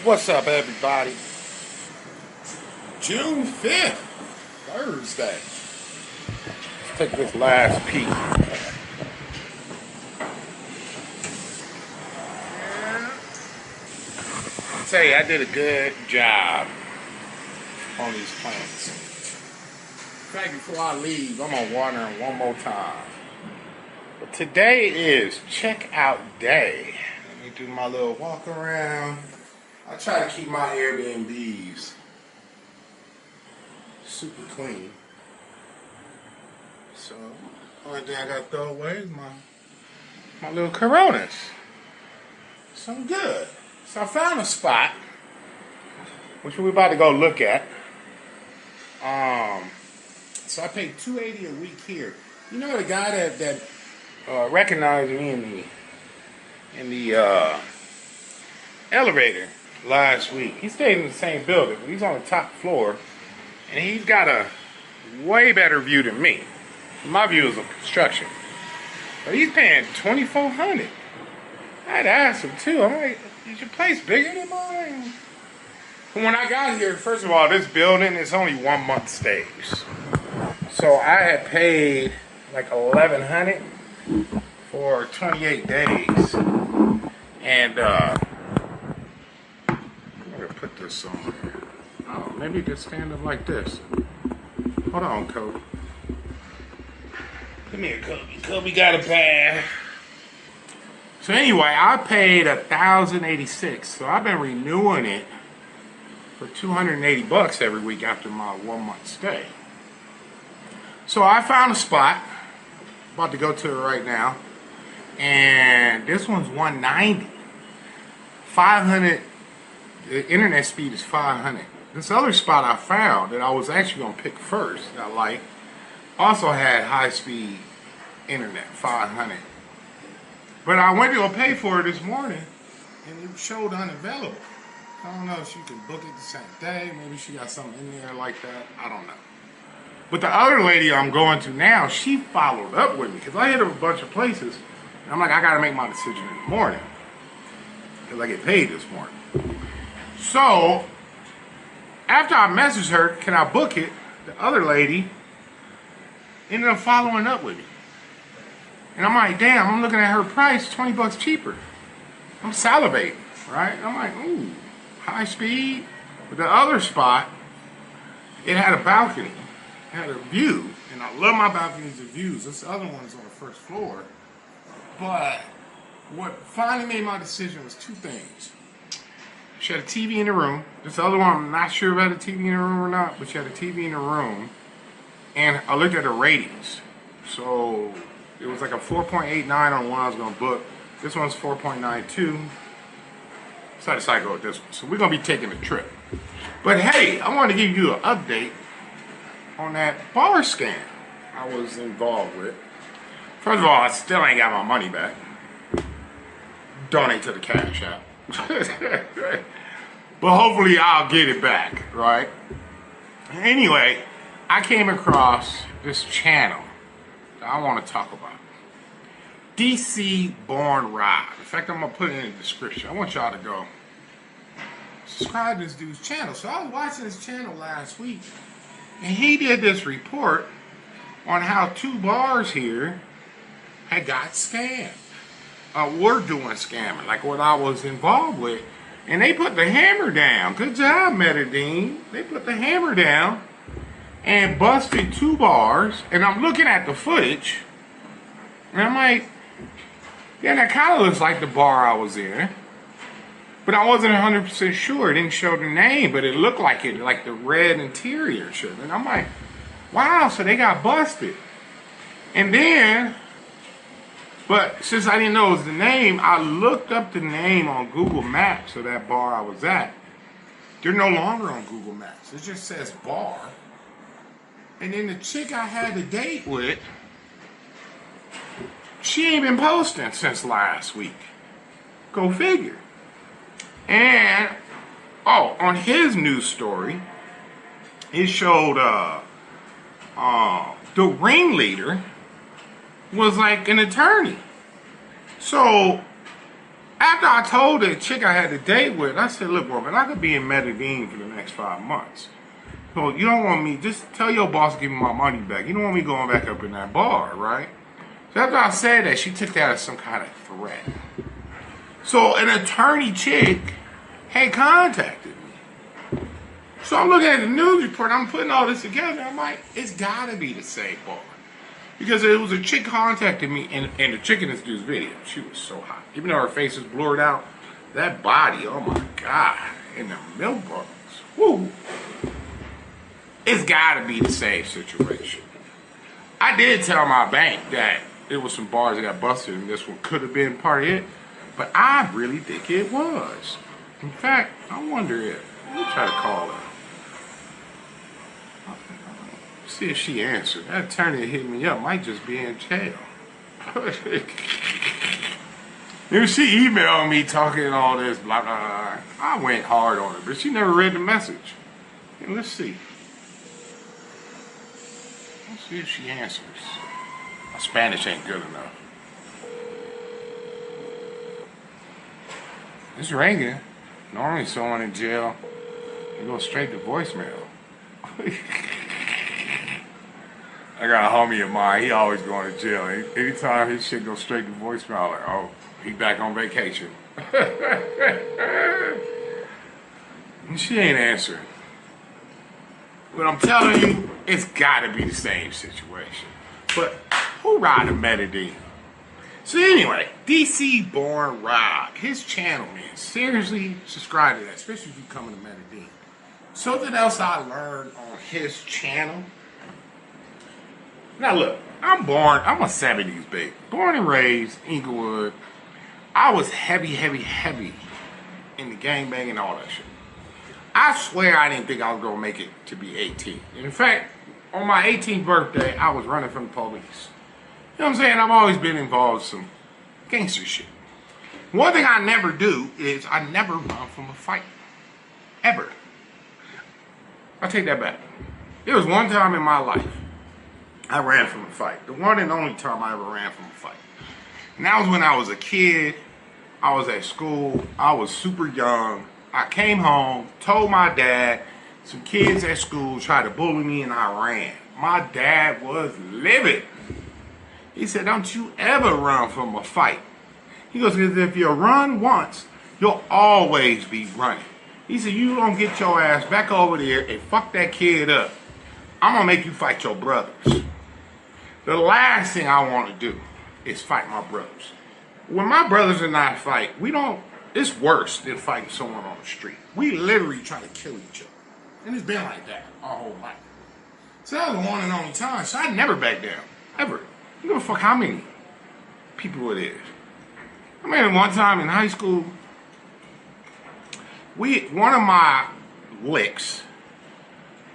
What's up, everybody? June 5th, Thursday. Let's take this last peek. I'll tell you, I did a good job on these plants. In fact, before I leave, I'm gonna water them one more time. But today is checkout day. Let me do my little walk around. I try to keep my Airbnbs super clean. So, only thing I gotta throw away is my little Coronas. So I'm good. So I found a spot, which we're about to go look at. So I paid $280 a week here. You know the guy that recognized me in the elevator last week. He stayed in the same building, but he's on the top floor, and he's got a way better view than me. My view is of construction, but he's paying $2,400. I'd asked him too. I'm like, is your place bigger than mine? When I got here, first of all, this building is only 1 month stays, so I had paid like $1,100 for 28 days, and put this somewhere. Oh, maybe you could stand up like this. Hold on, Kobe. Come here, Kobe. Kobe got a bag. So anyway, I paid $1,086. So I've been renewing it for $280 every week after my 1 month stay. So I found a spot. About to go to it right now. And this one's $190. 500. The internet speed is 500. This other spot I found that I was actually going to pick first, that I like, also had high-speed internet, 500. But I went to go pay for it this morning, and it showed unavailable. I don't know if she could book it the same day. Maybe she got something in there like that. I don't know. But the other lady I'm going to now, she followed up with me, because I hit her a bunch of places. And I'm like, I got to make my decision in the morning, because I get paid this morning. So, after I messaged her, can I book it? The other lady ended up following up with me. And I'm like, damn, I'm looking at her price, $20 cheaper. I'm salivating, right? I'm like, ooh, high speed. But the other spot, it had a balcony. It had a view. And I love my balconies and views. This other one is on the first floor. But what finally made my decision was two things. She had a TV in the room. This other one, I'm not sure about a TV in the room or not, but she had a TV in the room. And I looked at her ratings. So it was like a 4.89 on the one I was going to book. This one's 4.92. So I decided to go with this one. So we're going to be taking a trip. But hey, I want to give you an update on that bar scam I was involved with. First of all, I still ain't got my money back. Donate to the Cash App. But hopefully I'll get it back, right? Anyway, I came across this channel that I want to talk about. DC Born Rob. In fact, I'm going to put it in the description. I want y'all to go subscribe to this dude's channel. So I was watching this channel last week, and he did this report on how 2 bars here had got scammed. Were doing scamming, like what I was involved with. And they put the hammer down. Good job, Medellín. They put the hammer down and busted 2 bars. And I'm looking at the footage, and I'm like, yeah, that kind of looks like the bar I was in. But I wasn't 100% sure. It didn't show the name, but it looked like it, like the red interior shit. And I'm like, wow, so they got busted. And then, but since I didn't know it was the name, I looked up the name on Google Maps of that bar I was at. They're no longer on Google Maps. It just says bar. And then the chick I had a date with, she ain't been posting since last week. Go figure. And, on his news story, it showed the ringleader was like an attorney. So After I told the chick I had to date with, I said, look, woman, I could be in Medellín for the next 5 months. So you don't want me, just tell your boss to give me my money back. You don't want me going back up in that bar, right? So after I said that, she took that as some kind of threat. So an attorney chick had contacted me. So I'm looking at the news report, I'm putting all this together, I'm like, it's gotta be the same bar. Because it was a chick contacted me, and the chick in this dude's video, she was so hot. Even though her face was blurred out, that body, oh my God, in the milk bottles, woo. It's gotta be the same situation. I did tell my bank that there was some bars that got busted and this one could have been part of it, but I really think it was. In fact, I wonder if, let me try to call her. See if she answered. That attorney that hit me up might just be in jail. If she emailed me talking all this, blah, blah, blah, I went hard on her, but she never read the message. And let's see. Let's see if she answers. My Spanish ain't good enough. It's ringing. Normally someone in jail, they go straight to voicemail. I got a homie of mine, he always going to jail. Anytime his shit goes straight to voicemail, like, oh, he back on vacation. And she ain't answering. But I'm telling you, it's gotta be the same situation. But hoorah to Medellín. So anyway, DC Born Rob, his channel, man, seriously subscribe to that, especially if you coming to Medellín. Something else I learned on his channel. Now look, I'm a 70s baby. Born and raised, Inglewood. I was heavy in the gangbang and all that shit. I swear I didn't think I was going to make it to be 18. In fact, on my 18th birthday, I was running from the police. You know what I'm saying? I've always been involved in some gangster shit. One thing I never do is I never run from a fight. Ever. I'll take that back. There was one time in my life I ran from a fight. The one and only time I ever ran from a fight. And that was when I was a kid. I was at school. I was super young. I came home, told my dad, some kids at school tried to bully me and I ran. My dad was livid. He said, don't you ever run from a fight. He goes, because if you run once, you'll always be running. He said, you don't get your ass back over there and fuck that kid up. I'm going to make you fight your brothers. The last thing I want to do is fight my brothers. When my brothers and I fight, it's worse than fighting someone on the street. We literally try to kill each other. And it's been like that our whole life. So that was the one and only time. So I never back down. Ever. I don't give a fuck how many people it is. I mean, one time in high school, one of my licks,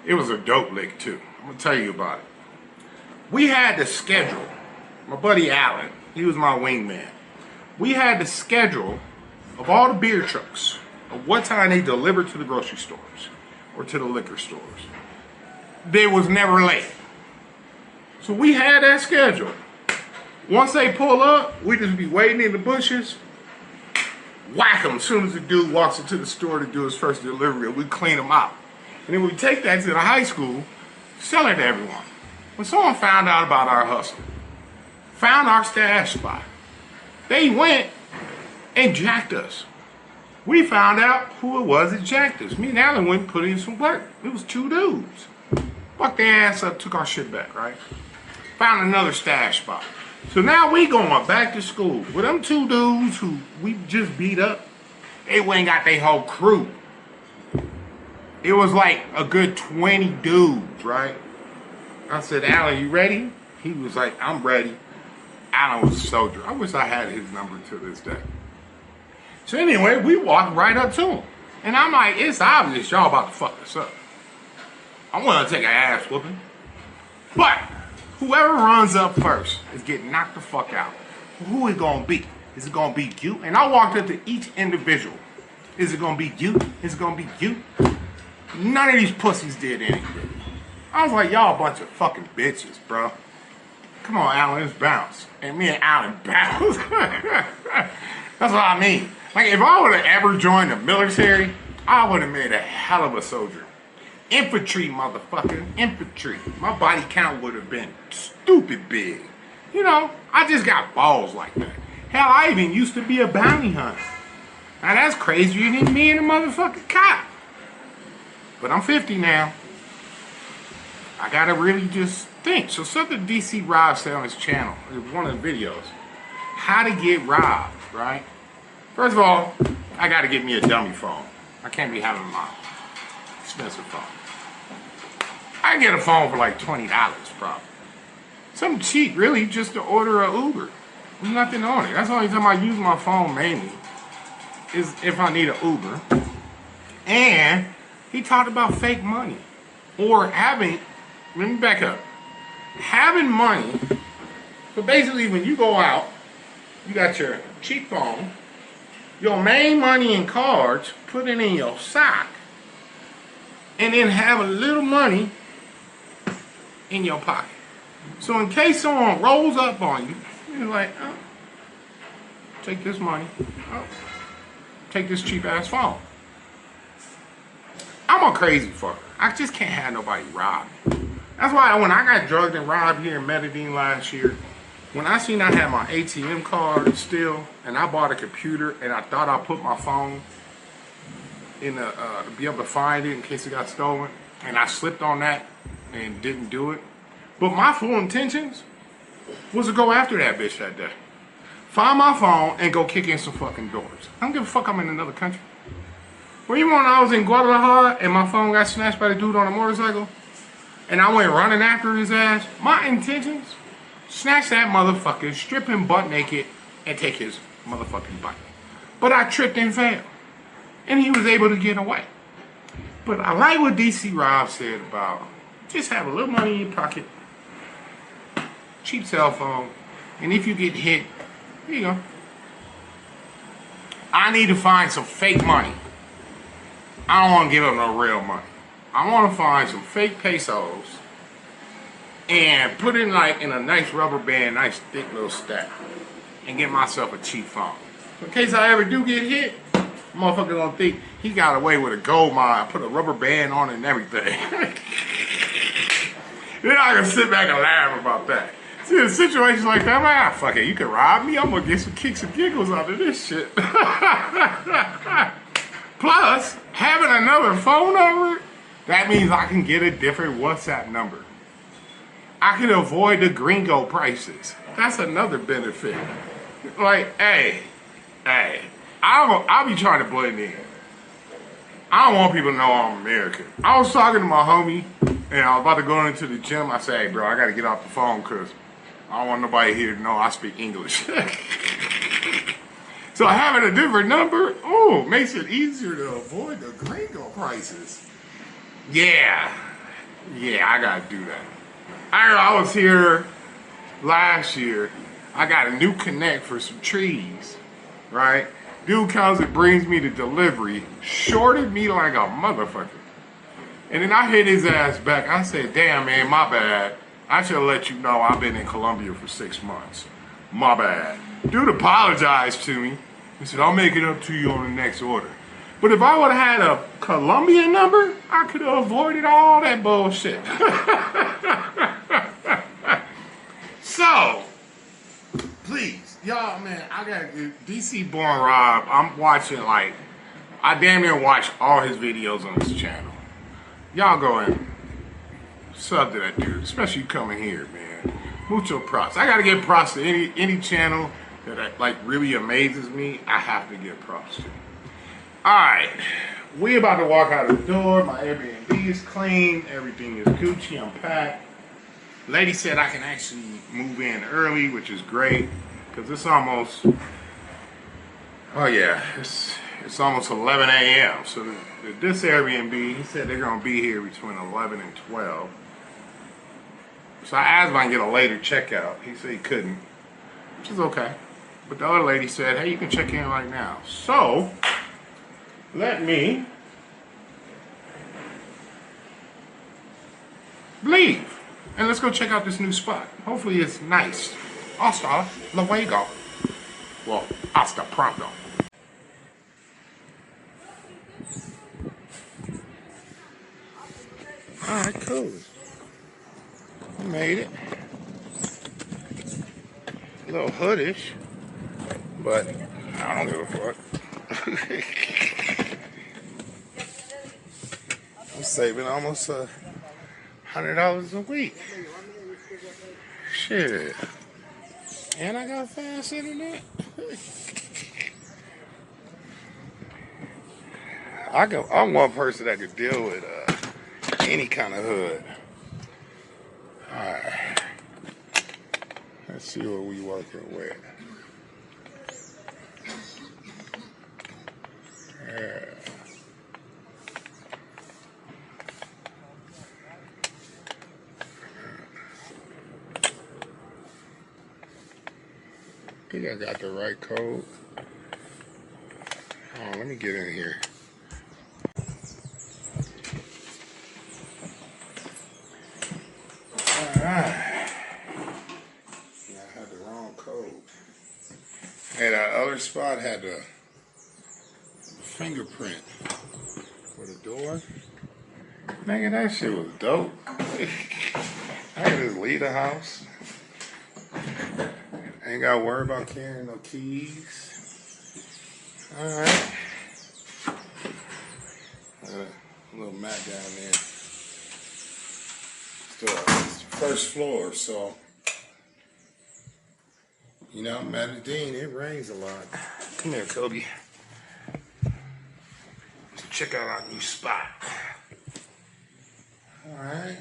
it was a dope lick too. I'm going to tell you about it. We had the schedule. My buddy Allen, he was my wingman. We had the schedule of all the beer trucks, of what time they delivered to the grocery stores or to the liquor stores. They was never late. So we had that schedule. Once they pull up, we just be waiting in the bushes, whack them as soon as the dude walks into the store to do his first delivery, we clean them out. And then we take that to the high school, sell it to everyone. When someone found out about our hustle, found our stash spot, they went and jacked us. We found out who it was that jacked us. Me and Alan went and put in some work. It was two dudes. Fucked their ass up, took our shit back, right? Found another stash spot. So now we going back to school with them two dudes who we just beat up. They went and got their whole crew. It was like a good 20 dudes, right? I said, Alan, you ready? He was like, I'm ready. Alan was a soldier. I wish I had his number to this day. So anyway, we walked right up to him. And I'm like, it's obvious y'all about to fuck us up. I'm gonna take an ass whooping. But whoever runs up first is getting knocked the fuck out. Who is it gonna be? Is it gonna be you? And I walked up to each individual. Is it gonna be you? Is it gonna be you? None of these pussies did anything. I was like, y'all a bunch of fucking bitches, bro. Come on, Alan, let's bounce. And me and Alan bounced. That's what I mean. Like, if I would have ever joined the military, I would have made a hell of a soldier. Infantry, motherfucker. Infantry. My body count would have been stupid big. You know, I just got balls like that. Hell, I even used to be a bounty hunter. Now that's crazier than being a motherfucking cop. But I'm 50 now. I gotta really just think. So something DC Rob said on his channel, it was one of the videos. How to get robbed, right? First of all, I gotta get me a dummy phone. I can't be having my expensive phone. I can get a phone for like $20 probably. Something cheap, really, just to order an Uber. There's nothing on it. That's the only time I use my phone mainly, is if I need an Uber. And he talked about fake money. Or having, let me back up. Having money, so basically when you go out, you got your cheap phone, your main money in cards, put it in your sock, and then have a little money in your pocket. So in case someone rolls up on you, you're like, oh, take this money, oh, take this cheap ass phone. I'm a crazy fucker. I just can't have nobody rob me. That's why when I got drugged and robbed here in Medellín last year, when I seen I had my ATM card still, and I bought a computer, and I thought I put my phone in the, to be able to find it in case it got stolen, and I slipped on that and didn't do it. But my full intentions was to go after that bitch that day. Find my phone and go kick in some fucking doors. I don't give a fuck I'm in another country. Well, even when I was in Guadalajara and my phone got snatched by the dude on a motorcycle, and I went running after his ass, my intentions, snatch that motherfucker, strip him butt naked, and take his motherfucking bike. But I tripped and failed. And he was able to get away. But I like what DC Rob said about just have a little money in your pocket, cheap cell phone, and if you get hit, here you go. I need to find some fake money. I don't want to give up no real money. I want to find some fake pesos and put it like in a nice rubber band, nice thick little stack, and get myself a cheap phone. In case I ever do get hit, motherfucker gonna think he got away with a gold mine, put a rubber band on it and everything. Then I can sit back and laugh about that. See, in situations like that, I'm like, ah, fuck it, you can rob me, I'm gonna get some kicks and giggles out of this shit. Plus, having another phone number, that means I can get a different WhatsApp number. I can avoid the gringo prices. That's another benefit. Like, hey, I'll be trying to blend in. I don't want people to know I'm American. I was talking to my homie, and I was about to go into the gym. I said, hey, bro, I got to get off the phone because I don't want nobody here to know I speak English. So having a different number, makes it easier to avoid the gringo prices. Yeah, I got to do that. I was here last year. I got a new connect for some trees, right? Dude comes and brings me the delivery, shorted me like a motherfucker. And then I hit his ass back. I said, damn, man, my bad. I should have let you know I've been in Colombia for 6 months. My bad. Dude apologized to me. He said, I'll make it up to you on the next order. But if I would have had a Colombian number, I could have avoided all that bullshit. So, please, y'all, man, I got DC Born Rob. I'm watching, like, I damn near watch all his videos on his channel. Y'all go and sub to that dude, especially coming here, man. Mucho props. I gotta give props to any channel that like really amazes me. I have to give props to. Alright, we about to walk out the door. My Airbnb is clean. Everything is Gucci. I'm packed. Lady said I can actually move in early, which is great. Because it's almost, it's almost 11 a.m. So this Airbnb, he said they're going to be here between 11 and 12. So I asked if I can get a later checkout. He said he couldn't, which is okay. But the other lady said, hey, you can check in right now. So, let me leave. And let's go check out this new spot. Hopefully it's nice. Hasta luego. Well, hasta pronto. Alright, cool. I made it. A little hoodish, but I don't give a fuck. I'm saving almost $100 a week. Shit. And I got fast internet. I'm one person that could deal with any kind of hood. Alright. Let's see what we working with. Yeah. I think I got the right code. Oh, let me get in here. Alright. Yeah, I had the wrong code. And that other spot had the fingerprint for the door. Nigga, that shit was dope. I could just leave the house. Ain't gotta worry about carrying no keys. Alright. A little mat down there. Still, it's the first floor, so. You know, Medellín, it rains a lot. Come here, Kobe. Let's check out our new spot. Alright.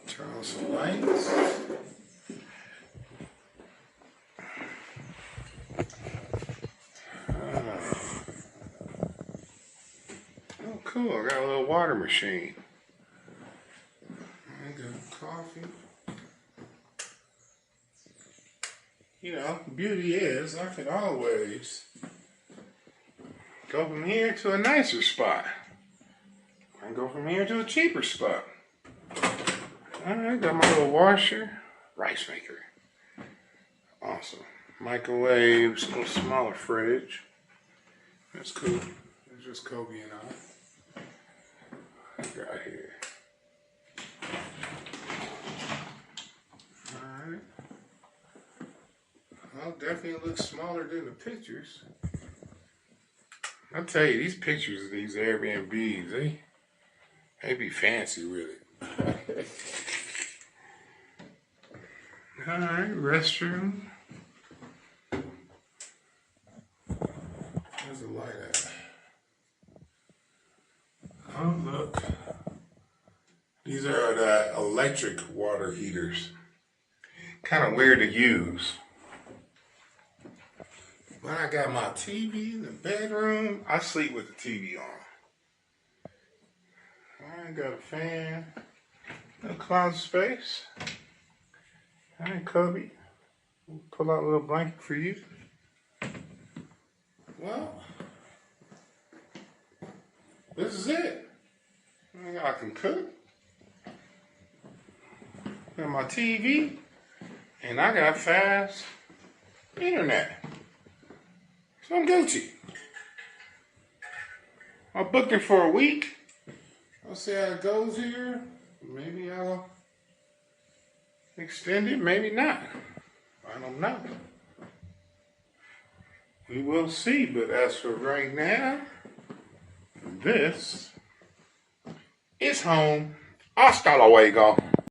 Turn on some lights. Oh, cool. I got a little water machine. I got coffee. You know, beauty is I could always go from here to a nicer spot. I can go from here to a cheaper spot. Alright, got my little washer, rice maker. Awesome. Microwaves, a little smaller fridge. That's cool. It's just Kobe and I. Got here. Alright. Well, definitely looks smaller than the pictures. I'll tell you, these pictures of these Airbnbs, they be fancy with it. Alright, restroom. Where's the light at? Oh, look. These are the electric water heaters. Kind of weird to use. When I got my TV in the bedroom, I sleep with the TV on. I got a fan, no closet space. Alright, Kobe. Pull out a little blanket for you. Well, this is it. I can cook. Got my TV, and I got fast internet. So I'm Gucci. I booked it for a week. I'll see how it goes here. Maybe I'll extend it, maybe not. I don't know. We will see, but as for right now, this is home. Hasta luego.